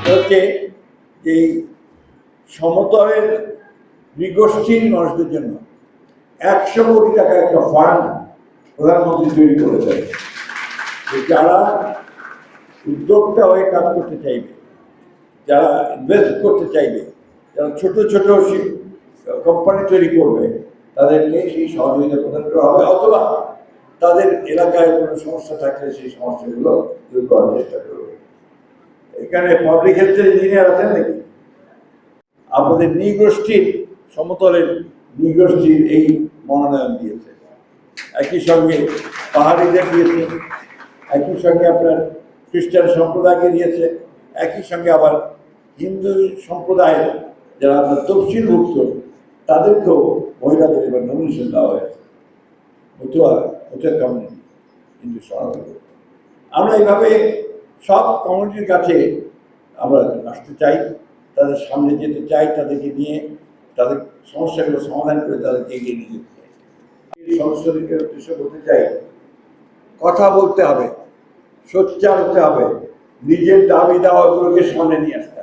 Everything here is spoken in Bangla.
হচ্ছে যে সমতলের নৃগোষ্ঠীর মানুষদের জন্য 100 কোটি টাকা একটা ফান্ড প্রধানমন্ত্রী তৈরি করেছেন, যারা উদ্যোক্তা হয়ে কাজ করতে চাইবে, যারা ইনভেস্ট করতে চাইবে, যারা ছোট ছোট কোম্পানি তৈরি করবে, তাদেরকে সেই সহযোগিতা প্রদান করা হবে, অথবা তাদের এলাকায় কোনো সমস্যা থাকলে সেই সমস্যাগুলো দূর করার চেষ্টা করবে। এখানে পাবলিক হেলথের ইঞ্জিনিয়ার আছেন নাকি? আমাদের নৃগোষ্ঠীর, সমতলের নৃগোষ্ঠীর এই মনোনয়ন দিয়েছে, একই সঙ্গে পাহাড়িদের দিয়েছে, একই সঙ্গে আপনার খ্রিস্টান সম্প্রদায়কে দিয়েছে, একই সঙ্গে আবার হিন্দু সম্প্রদায়ের যারা আপনার তফসিলভুক্ত তাদেরকেও মহিলাদের এবার নমিনেশন দেওয়া হয়েছে। কমিউনিটি হিন্দু সমাজ, আমরা এইভাবে সব কমিউনিটির কাছে আমরা আসতে চাই, তাদের সামনে যেতে চাই, তাদেরকে নিয়ে তাদের সমস্যাগুলো সমাধান করে তাদেরকে এগিয়ে নিয়ে যেতে চাই। সদস্যদেরকে উদ্দেশ্য বলতে চাই, কথা বলতে হবে, সোচ্চার হতে হবে, নিজের দাবি দাওয়াগুলোকে সামনে নিয়ে আসতে